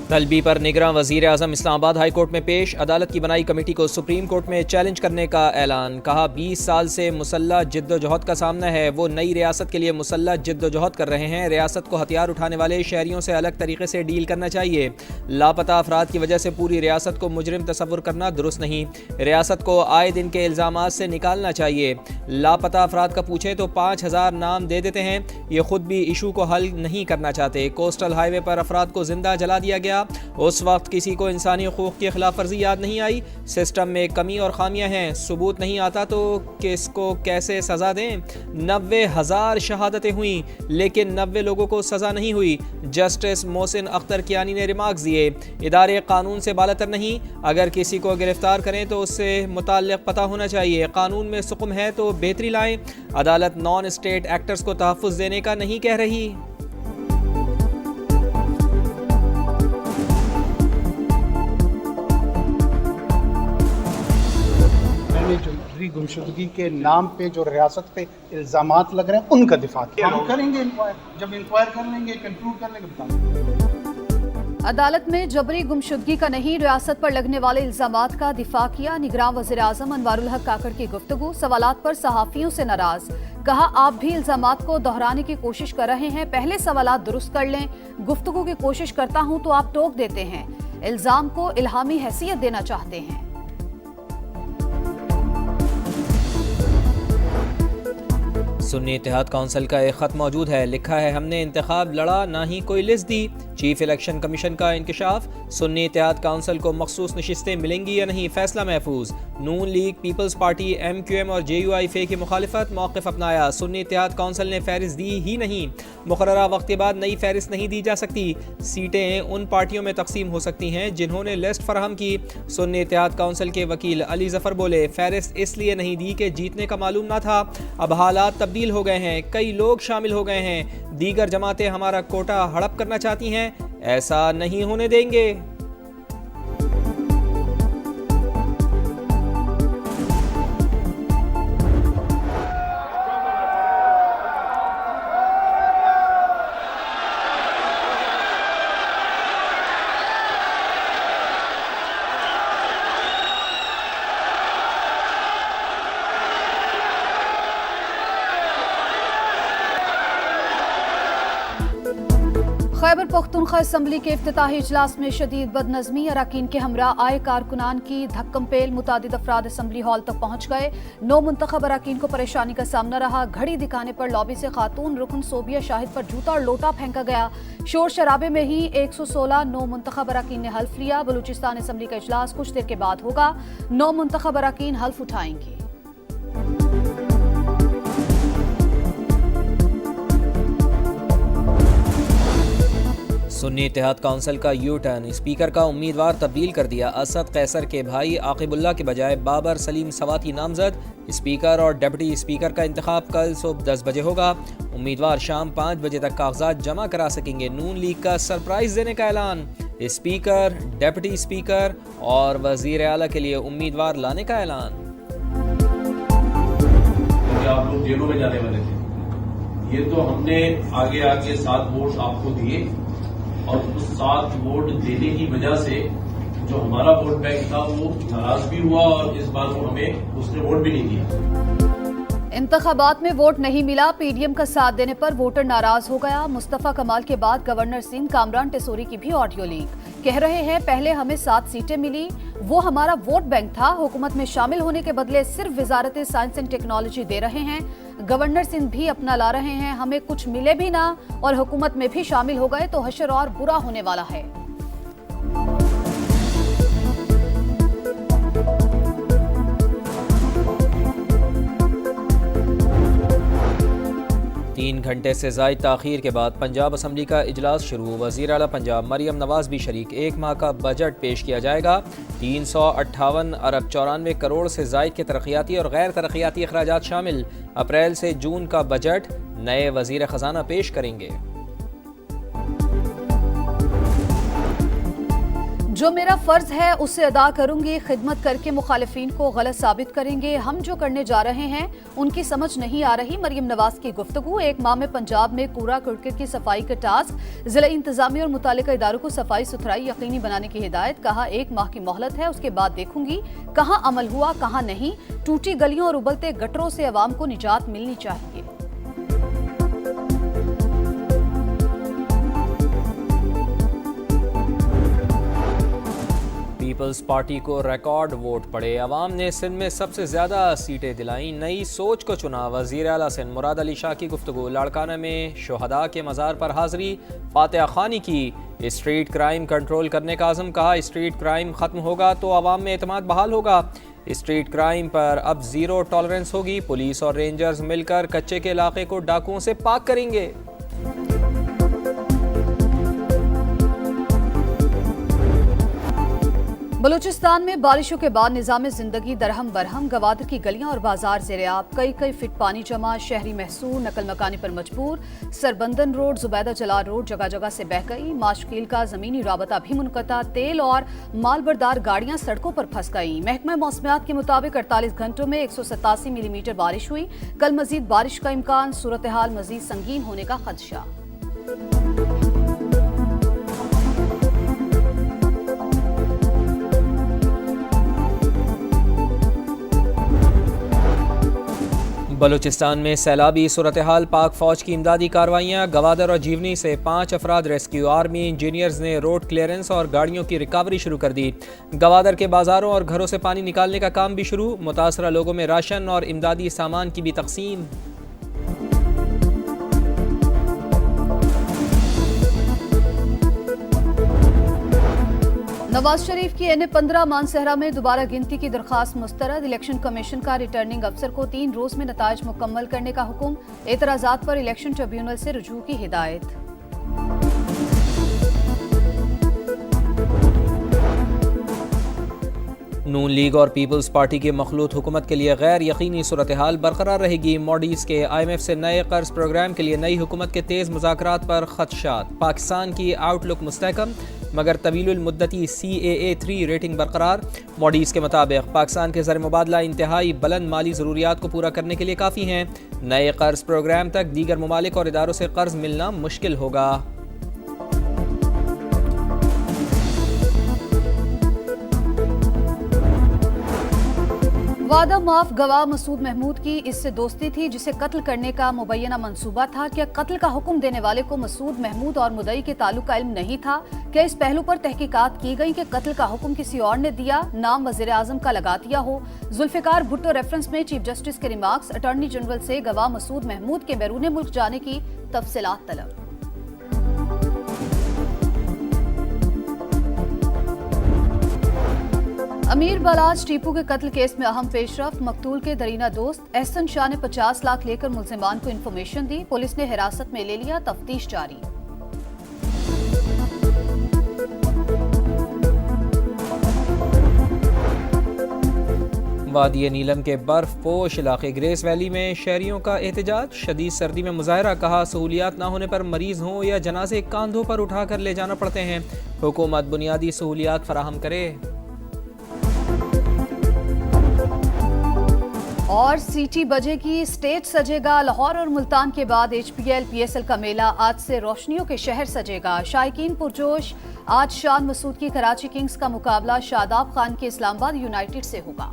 तलबी पर निगरान वज़ीर आज़म इस्लामाबाद हाई कोर्ट में पेश। अदालत की बनाई कमेटी को सुप्रीम कोर्ट में चैलेंज करने का ऐलान। कहा 20 साल से मुसल्लह जिद्दोजहद का सामना है, वो नई रियासत के लिए मुसल्लह जिद्दोजहद कर रहे हैं। रियासत को हथियार उठाने वाले शहरियों से अलग तरीके से डील करना चाहिए। लापता अफराद की वजह से पूरी रियासत को मुजरिम तस्वुर करना दुरुस्त नहीं। रियासत को आए दिन के इल्ज़ामात से निकालना चाहिए। लापता अफराद का पूछे तो 5000 नाम दे देते हैं। ये खुद भी इशू को हल नहीं करना चाहते। कोस्टल हाईवे पर अफराद को जिंदा जला दिया गया। उस वक्त किसी को इंसानी हुकूक की खिलाफ वर्जी याद नहीं आई। सिस्टम में कमी और खामियां हैं, सबूत नहीं आता तो किसको कैसे सज़ा दें। 90,000 शहादतें हुई लेकिन 90 लोगों को सज़ा नहीं हुई। जस्टिस मोहसिन अख्तर कियानी ने रिमार्क्स दिए, इदारे कानून से बालातर नहीं। अगर किसी को गिरफ्तार करें तो उससे मुताल्लिक़ पता होना चाहिए। कानून में सुकुम है तो बेहतरी लाएं। अदालत नॉन स्टेट एक्टर्स को तहफ़्फ़ुज़ देने का नहीं कह रही। जबरी गुमशुदगी के नाम पे जो रियासत पे इल्ज़ामात लग रहे हैं उनका दिफा किया। हम करेंगे इंक्वायर, जब इंक्वायर कर लेंगे, कंक्लूड कर लेंगे, बताएंगे। अदालत में जबरी गुमशुदगी का नहीं, रियासत पर लगने वाले इल्जामात का दिफा किया। निगरान वज़ीर आज़म अनवारुल हक काकड़ की गुफ्तगू। सवालात पर सहाफ़ियों से नाराज। कहा आप भी इल्जामात को दोहराने की कोशिश कर रहे हैं, पहले सवालात दुरुस्त कर लें। गुफ्तगू की कोशिश करता हूं तो आप टोक देते हैं। इल्जाम को इल्हामी हैसियत देना चाहते हैं। सुन्नी इत्तेहाद काउंसिल का एक ख़त मौजूद है। लिखा है, हमने इंतखाब लड़ा, ना ही कोई लिस्ट दी। चीफ इलेक्शन कमीशन का इंकशाफ। सुन्नी इत्तेहाद काउंसिल को मखसूस नशिस्तें मिलेंगी या नहीं, फैसला महफूज। नून लीग, पीपल्स पार्टी, MQM और JUI की मुखालिफत, मौक़िफ़ अपनाया। सुन्नी इत्तेहाद काउंसिल ने फहरिस्त दी ही नहीं। मुकर्ररा वक्त के बाद नई फहरिस्त नहीं दी जा सकती। सीटें उन पार्टियों में तकसीम हो सकती हैं जिन्होंने लिस्ट फराहम की। सुन्नी इत्तेहाद काउंसिल के वकील अली जफ़र बोले, फहरिस्त इसलिए नहीं दी कि जीतने का मालूम ना था। अब हालात तब्दील हो गए हैं, कई लोग शामिल हो गए हैं। दीगर जमातें हमारा कोटा हड़प करना चाहती हैं, ऐसा नहीं होने देंगे। खैबर पख्तूनख्वा असम्बली के इफ्तिताही इजलास में शदीद बदनज़मी। अराकीन के हमरा आए कारकुनान की धक्कमपेल। मुतादिद अफराद असम्बली हॉल तक पहुँच गए। नौ मुंतखब अराकीन को परेशानी का सामना रहा। घड़ी दिखाने पर लॉबी से खातून रुकन सोबिया शाहिद पर जूता और लोटा फेंका गया। शोर शराबे में ही 116 नौ मुंतखब अराकीन ने हल्फ लिया। बलूचिस्तान असम्बली का इजलास कुछ देर के बाद होगा। 9 मुंतखब अराकीन हल्फ उठाएंगे। सुन्नी इत्तेहाद काउंसिल का यू टर्न। स्पीकर का उम्मीदवार तब्दील कर दिया। असद कैसर के भाई आकिबुल्लाह के बजाय बाबर सलीम सवाती नामजद। स्पीकर और डिप्टी स्पीकर का इंतखाब कल सुबह 10 बजे होगा। उम्मीदवार शाम 5 बजे तक कागजात जमा करा सकेंगे। नून लीग का सरप्राइज देने का ऐलान। स्पीकर, डिप्टी स्पीकर और वजीर आला के लिए उम्मीदवार लाने का ऐलान। आप लोग जेलों में जाने वाले थे, ये तो हमने आगे आगे 7 वोट आपको दिए और उस 7 वोट देने की वजह से जो हमारा वोट बैंक था वो नाराज भी हुआ और इस बार वो हमें उसने वोट भी नहीं दिया। इंतखाबात में वोट नहीं मिला। PDM का साथ देने पर वोटर नाराज हो गया। मुस्तफा कमाल के बाद गवर्नर सिंध कामरान टेसोरी की भी ऑडियो लीक। कह रहे हैं पहले हमें 7 सीटें मिली, वो हमारा वोट बैंक था। हुकूमत में शामिल होने के बदले सिर्फ वजारत साइंस एंड टेक्नोलॉजी दे रहे हैं। गवर्नर सिंध भी अपना ला रहे हैं, हमें कुछ मिले भी ना और हुकूमत में भी शामिल हो गए तो हशर और बुरा होने वाला है। तीन घंटे से ज़ायद ताख़ीर के बाद पंजाब असम्बली का इजलास शुरू। वज़ीर आला पंजाब मरियम नवाज़ भी शरीक। 1 माह का बजट पेश किया जाएगा। 358 अरब 94 करोड़ से ज़ायद के तरक्याती और गैर तरक्याती अखराजात शामिल। अप्रैल से जून का बजट नए वज़ीर ख़जाना पेश करेंगे। जो मेरा फर्ज है उसे अदा करूंगी, खिदमत करके मुखालिफिन को गलत साबित करेंगे। हम जो करने जा रहे हैं उनकी समझ नहीं आ रही। मरियम नवाज की गुफ्तगू। एक माह में पंजाब में कूड़ा करकट की सफाई का टास्क, जिला इंतजामिया और मुतालिका इदारों को सफाई सुथराई यकीनी बनाने की हिदायत। कहा 1 माह की मोहलत है, उसके बाद देखूंगी कहां अमल हुआ कहां नहीं। टूटी गलियों और उबलते गटरों से अवाम को निजात मिलनी चाहिए। पीपल्स पार्टी को रिकॉर्ड वोट पड़े। अवाम ने सिंध में सबसे ज्यादा सीटें दिलाई। नई सोच को चुना। वजीर आला सिंध मुराद अली शाह की गुफ्तगू। लाड़काना में शोहदा के मज़ार पर हाजिरी, फातिहा खानी की। स्ट्रीट क्राइम कंट्रोल करने का आज़म। कहा स्ट्रीट क्राइम खत्म होगा तो अवाम में एतमाद बहाल होगा। स्ट्रीट क्राइम पर अब ज़ीरो टॉलरेंस होगी। पुलिस और रेंजर्स मिलकर कच्चे के इलाके को डाकुओं से पाक करेंगे। बलूचिस्तान में बारिशों के बाद निज़ाम ज़िंदगी दरहम बरहम। गवादर की गलियां और बाजार ज़ेर-ए-आब। कई फीट पानी जमा। शहरी महसूर नकल मकानी पर मजबूर। सरबंदन रोड, जुबैदा जलाल रोड जगह जगह से बह गई। माशकील का ज़मीनी राबता भी मुनक़ता। तेल और मालबरदार गाड़ियां सड़कों पर फंस गईं। महकमा मौसमियात के मुताबिक 48 घंटों में 187 मिलीमीटर बारिश हुई। कल मजीद बारिश का इम्कान। सूरत हाल मजीद संगीन होने का खदशा। बलूचिस्तान में सैलाबी सूरत हाल। पाक फौज की इमदादी कार्रवाइयाँ। गवादर और जीवनी से 5 अफराद रेस्क्यू। आर्मी इंजीनियर्स ने रोड क्लियरेंस और गाड़ियों की रिकवरी शुरू कर दी। गवादर के बाजारों और घरों से पानी निकालने का काम भी शुरू। मुतासरा लोगों में राशन और इमदादी सामान की भी तकसीम। नवाज शरीफ की NA-15 मानसहरा में दोबारा गिनती की दरखास्त मुस्तरद। इलेक्शन कमीशन का रिटर्निंग अफसर को 3 रोज में नताइज मुकम्मल करने का हुक्म। एतराजात पर इलेक्शन ट्रिब्यूनल से रुजू की हिदायत। नून लीग और पीपल्स पार्टी की मखलूत हुकूमत के लिए गैर यकीनी सूरत हाल बरकरार रहेगी। मॉडीज के IMF से नए कर्ज प्रोग्राम के लिए नई हुकूमत के तेज़ मुज़ाकरात पर खदशात। पाकिस्तान की आउटलुक मुस्तहकम मगर तवीलुल मुद्दती CAA-3 रेटिंग बरकरार। मॉडीज के मुताबिक पाकिस्तान के ज़र मुबादला इंतहाई बुलंद माली ज़रूरियात को पूरा करने के लिए काफ़ी हैं। नए कर्ज प्रोग्राम तक दीगर ममालिक और इदारों से कर्ज मिलना मुश्किल होगा। वादा माफ गवाह मसूद महमूद की इससे दोस्ती थी जिसे कत्ल करने का मुबैना मंसूबा था। क्या कत्ल का हुक्म देने वाले को मसूद महमूद और मुदई के ताल्लुक का इल्म नहीं था? क्या इस पहलू पर तहकीकात की गई कि कत्ल का हुक्म किसी और ने दिया, नाम वज़ीर आज़म का लगा दिया हो? जुल्फ़िकार भुट्टो रेफरेंस में चीफ जस्टिस के रिमार्क्स। अटॉर्नी जनरल से गवाह मसूद महमूद के बैरून मुल्क जाने की तफसीलात तलब। अमीर बालाज टीपू के कत्ल केस में अहम पेशरफ। मकतूल के दरीना दोस्त एहसन शाह ने 50 लाख लेकर मुल्जिमान को इंफॉर्मेशन दी। पुलिस ने हिरासत में ले लिया। तफ्तीश जारी। वादी नीलम के बर्फ पोश इलाके ग्रेस वैली में शहरियों का एहतजाज। शदीद सर्दी में मुजाहरा। कहा सहूलियात ना होने पर मरीज हों या जनाजे कांधों पर उठाकर ले जाना पड़ते हैं। हुकूमत बुनियादी सहूलियात फराहम करे। और सीटी बजेगी, स्टेज सजेगा। लाहौर और मुल्तान के बाद HPL PSL का मेला आज से रोशनियों के शहर सजेगा। शायकीन पुरजोश। आज शान मसूद की कराची किंग्स का मुकाबला शादाब खान के इस्लामाबाद यूनाइटेड से होगा।